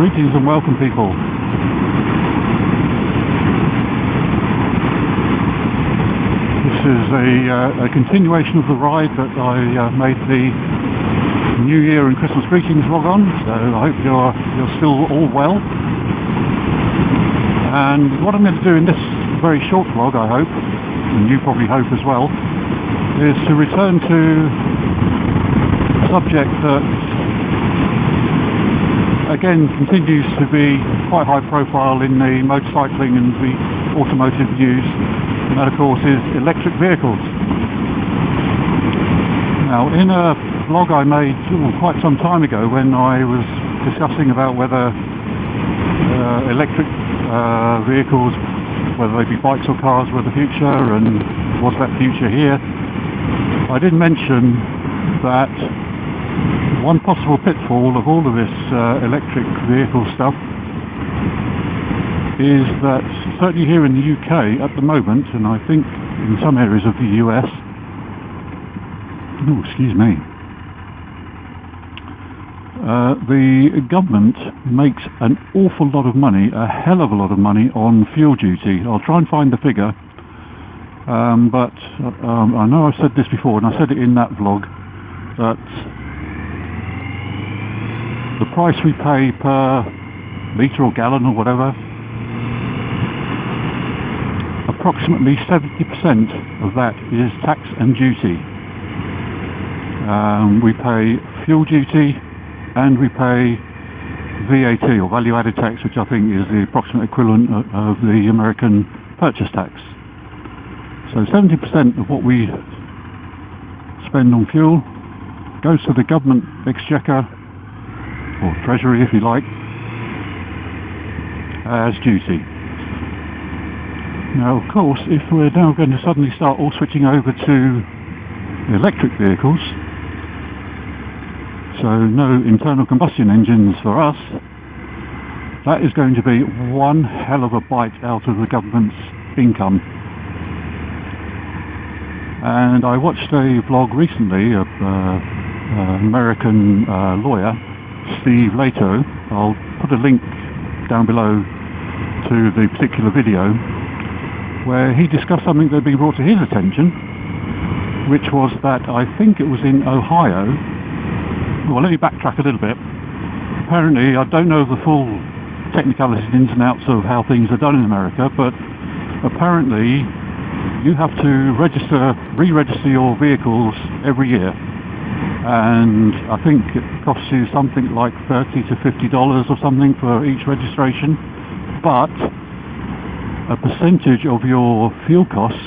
Greetings and welcome, people. This is a continuation of the ride that I made the New Year and Christmas greetings vlog on, so I hope you're still all well. And what I'm going to do in this very short vlog, I hope, and you probably hope as well, is to return to a subject that again continues to be quite high profile in the motorcycling and the automotive news, and that of course is electric vehicles. Now, in a vlog I made quite some time ago when I was discussing about whether electric vehicles, whether they be bikes or cars, were the future, and was that future here, I did mention that one possible pitfall of all of this electric vehicle stuff is that certainly here in the UK at the moment, and I think in some areas of the US, the government makes an awful lot of money, a hell of a lot of money, on fuel duty. I'll try and find the figure, but I know I've said this before, and I said it in that vlog, that the price we pay per litre or gallon or whatever, approximately 70% of that is tax and duty. We pay fuel duty and we pay VAT, or value added tax, which I think is the approximate equivalent of the American purchase tax. So 70% of what we spend on fuel goes to the government exchequer, or treasury if you like, as duty. Now of course, if we're now going to suddenly start all switching over to electric vehicles, so no internal combustion engines for us, that is going to be one hell of a bite out of the government's income. And I watched a vlog recently of an American lawyer, Lehto. I'll put a link down below to the particular video, where he discussed something that had been brought to his attention, which was that I think it was in Ohio. Well, let me backtrack a little bit. Apparently, I don't know the full technicalities, ins and outs of how things are done in America, but apparently you have to re-register your vehicles every year, and I think it costs you something like $30 to $50 or something for each registration, but a percentage of your fuel costs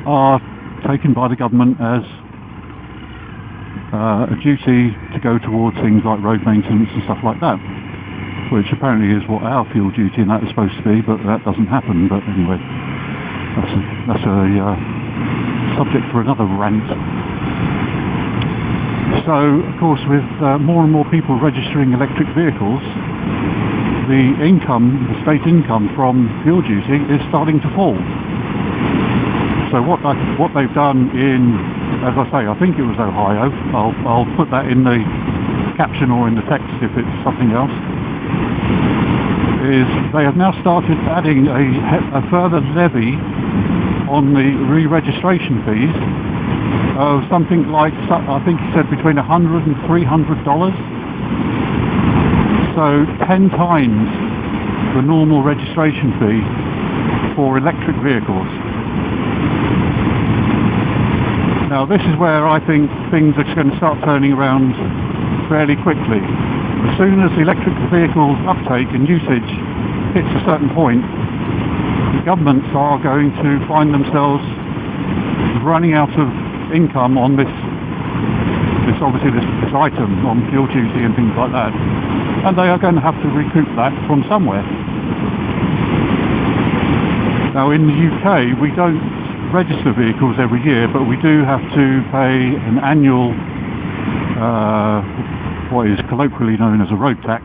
are taken by the government as a duty to go towards things like road maintenance and stuff like that, which apparently is what our fuel duty and that is supposed to be, but that doesn't happen. But anyway, that's a subject for another rant. So of course, with more and more people registering electric vehicles, the state income from fuel duty is starting to fall. So what they've done in, as I say, I think it was Ohio, I'll put that in the caption or in the text if it's something else, is they have now started adding a further levy on the re-registration fees of something like, I think he said between $100 and $300. So 10 times the normal registration fee for electric vehicles. Now this is where I think things are going to start turning around fairly quickly. As soon as the electric vehicle uptake and usage hits a certain point, the governments are going to find themselves running out of income on this item, on fuel duty and things like that, and they are going to have to recoup that from somewhere. Now in the UK we don't register vehicles every year, but we do have to pay an annual what is colloquially known as a road tax,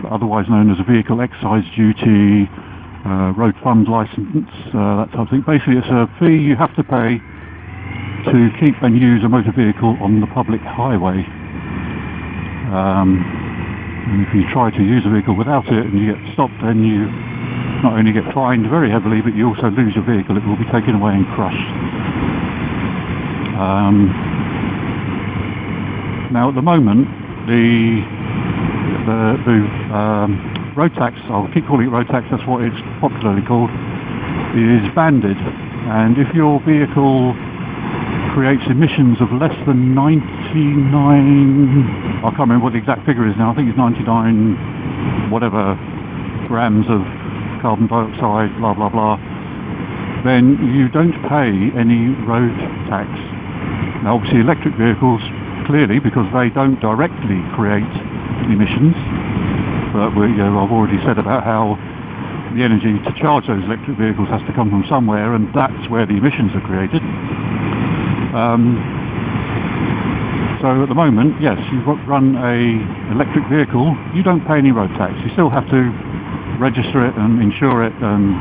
otherwise known as a vehicle excise duty, road fund license, that type of thing. Basically it's a fee you have to pay to keep and use a motor vehicle on the public highway. And if you try to use a vehicle without it and you get stopped, then you not only get fined very heavily, but you also lose your vehicle. It will be taken away and crushed. Now at the moment, the road tax, I'll keep calling it road tax, that's what it's popularly called, is banded. And if your vehicle creates emissions of less than 99, I can't remember what the exact figure is now, I think it's 99 whatever grams of carbon dioxide, blah blah blah, then you don't pay any road tax. Now obviously electric vehicles, clearly, because they don't directly create emissions, but I've already said about how the energy to charge those electric vehicles has to come from somewhere, and that's where the emissions are created. So at the moment, yes, you run a electric vehicle, you don't pay any road tax. You still have to register it and insure it, and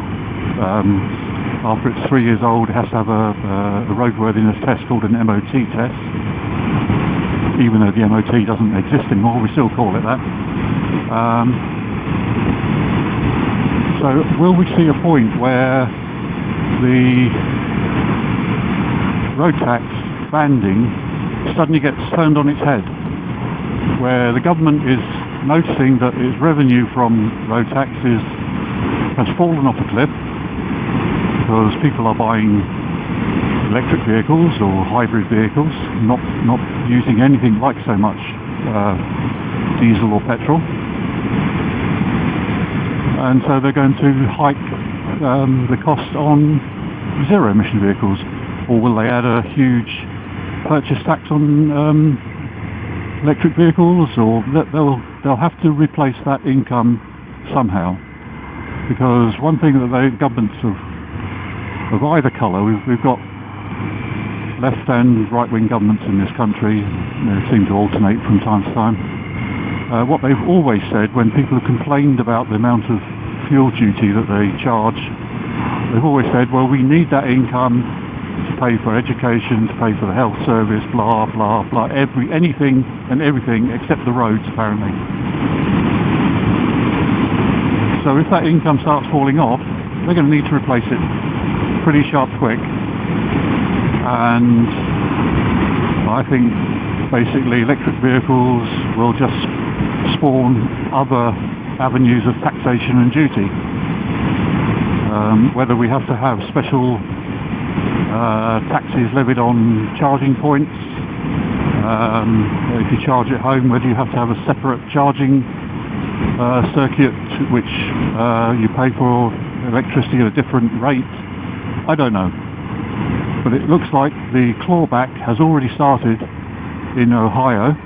after it's 3 years old it has to have a roadworthiness test called an MOT test. Even though the MOT doesn't exist anymore, we still call it that. So will we see a point where the road tax banding suddenly gets turned on its head, where the government is noticing that its revenue from road taxes has fallen off a cliff because people are buying electric vehicles or hybrid vehicles, not using anything like so much diesel or petrol, and so they're going to hike the cost on zero emission vehicles. Or will they add a huge purchase tax on electric vehicles, or they'll have to replace that income somehow? Because one thing that the governments of either colour, we've got left and right wing governments in this country, they seem to alternate from time to time. What they've always said when people have complained about the amount of fuel duty that they charge, they've always said, well, we need that income to pay for education, to pay for the health service, blah blah blah, anything and everything except the roads, apparently. So if that income starts falling off, they're going to need to replace it pretty sharp quick. And I think basically electric vehicles will just spawn other avenues of taxation and duty. Whether we have to have special taxes levied on charging points, if you charge at home, whether you have to have a separate charging circuit which you pay for electricity at a different rate, I don't know. But it looks like the clawback has already started in Ohio,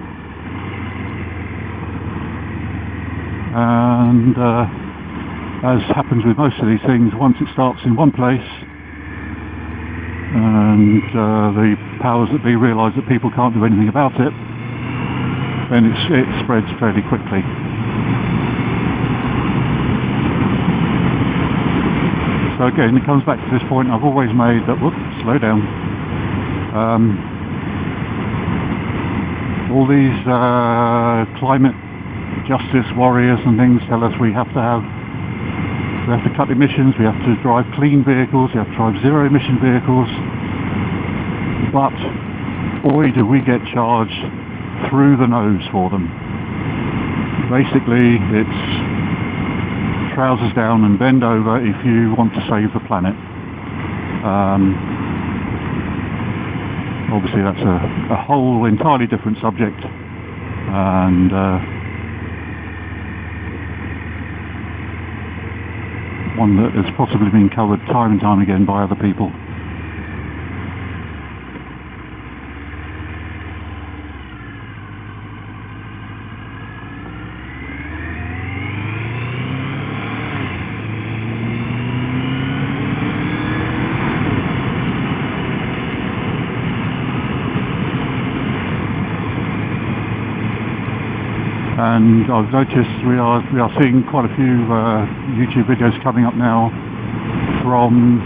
and as happens with most of these things, once it starts in one place and the powers that be realise that people can't do anything about it, then it spreads fairly quickly. So again, it comes back to this point I've always made that, whoops, slow down. All these climate justice warriors and things tell us we have to cut emissions, we have to drive clean vehicles, we have to drive zero emission vehicles, but boy do we get charged through the nose for them. Basically it's trousers down and bend over if you want to save the planet. Obviously that's a whole entirely different subject, and one that has possibly been covered time and time again by other people. And I've noticed we are seeing quite a few YouTube videos coming up now from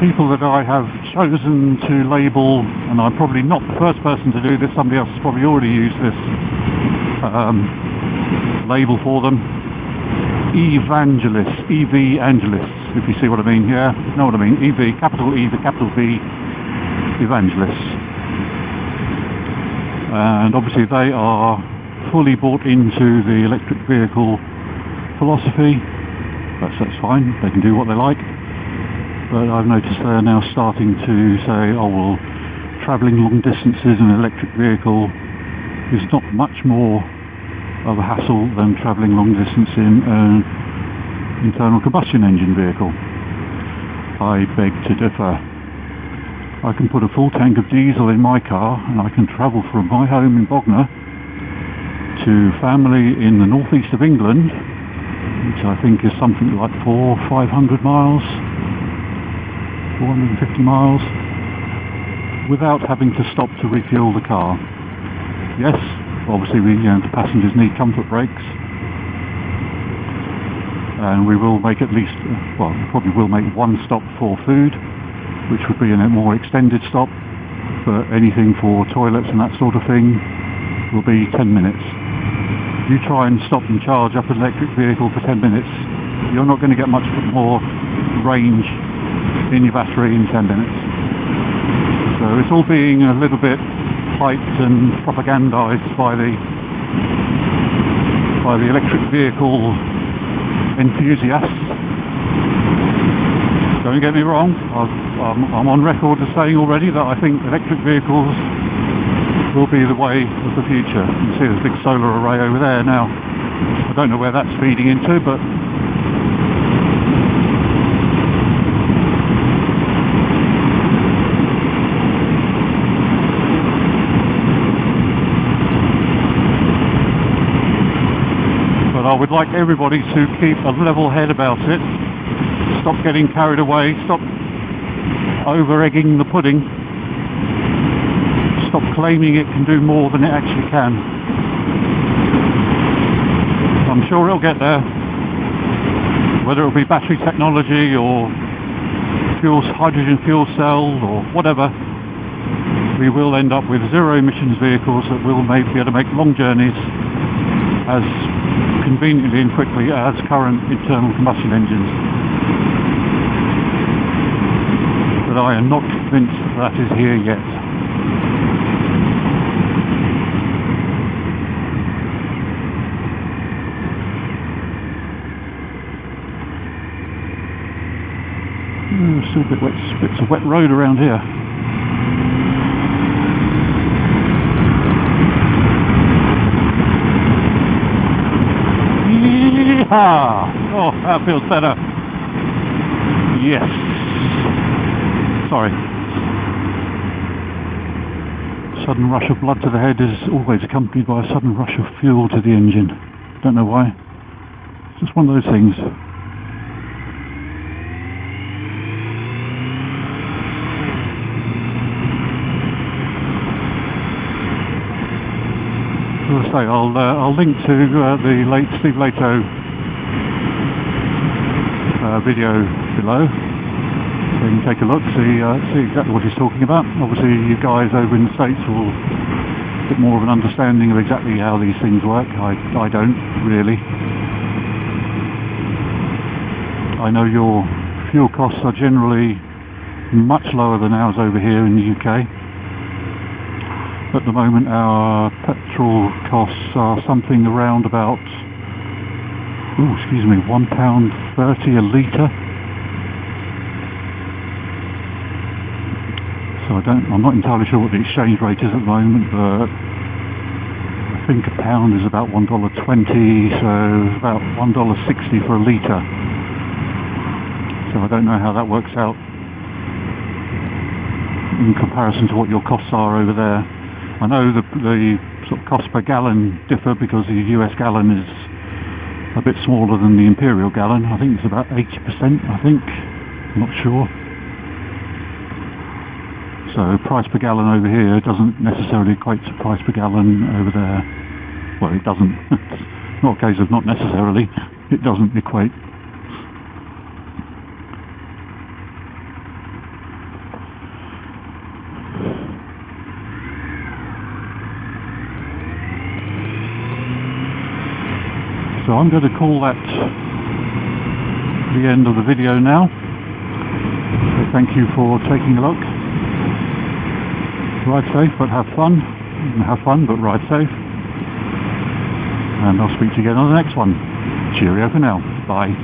people that I have chosen to label, and I'm probably not the first person to do this, somebody else has probably already used this, label for them. Evangelists, EV Angelists, if you see what I mean. Yeah, you know what I mean. EV, capital E, the capital V, Evangelists. And obviously they are fully bought into the electric vehicle philosophy. That's fine, they can do what they like. But I've noticed they're now starting to say, oh well, travelling long distances in an electric vehicle is not much more of a hassle than travelling long distance in an internal combustion engine vehicle. I beg to differ. I can put a full tank of diesel in my car and I can travel from my home in Bognor to family in the northeast of England, which I think is something like 500 miles, 450 miles, without having to stop to refuel the car. Yes, obviously the passengers need comfort breaks, and we will make at least, well, probably will make one stop for food, which would be a more extended stop, but anything for toilets and that sort of thing will be 10 minutes. If you try and stop and charge up an electric vehicle for 10 minutes, you're not going to get much more range in your battery in 10 minutes. So it's all being a little bit hyped and propagandized by the electric vehicle enthusiasts. Don't get me wrong, I'm on record as saying already that I think electric vehicles will be the way of the future. You can see there's a big solar array over there now. I don't know where that's feeding into, but I would like everybody to keep a level head about it. Stop getting carried away. Stop over-egging the pudding. Stop claiming it can do more than it actually can. I'm sure it'll get there. Whether it'll be battery technology or hydrogen fuel cell or whatever, we will end up with zero emissions vehicles that will be able to make long journeys as conveniently and quickly as current internal combustion engines. But I am not convinced that is here yet. Still bits of wet road around here. Oh, that feels better. Yes. Sorry. Sudden rush of blood to the head is always accompanied by a sudden rush of fuel to the engine. Don't know why. It's just one of those things. As I say, I'll link to the late Steve Lehto video below, so you can take a look, see exactly what he's talking about. Obviously you guys over in the States will get more of an understanding of exactly how these things work. I don't really. I know your fuel costs are generally much lower than ours over here in the UK. At the moment our petrol costs are something around about £1.30 a litre. So I'm not entirely sure what the exchange rate is at the moment, but I think a pound is about $1.20, so about $1.60 for a litre. So I don't know how that works out in comparison to what your costs are over there. I know the sort of cost per gallon differ because the US gallon is a bit smaller than the imperial gallon. I think it's about 80%, I think. I'm not sure. So price per gallon over here doesn't necessarily equate to price per gallon over there. Well, it doesn't. It's not a case of not necessarily. It doesn't equate. So I'm going to call that the end of the video now. So thank you for taking a look. Ride safe but have fun. Have fun but ride safe. And I'll speak to you again on the next one. Cheerio for now. Bye.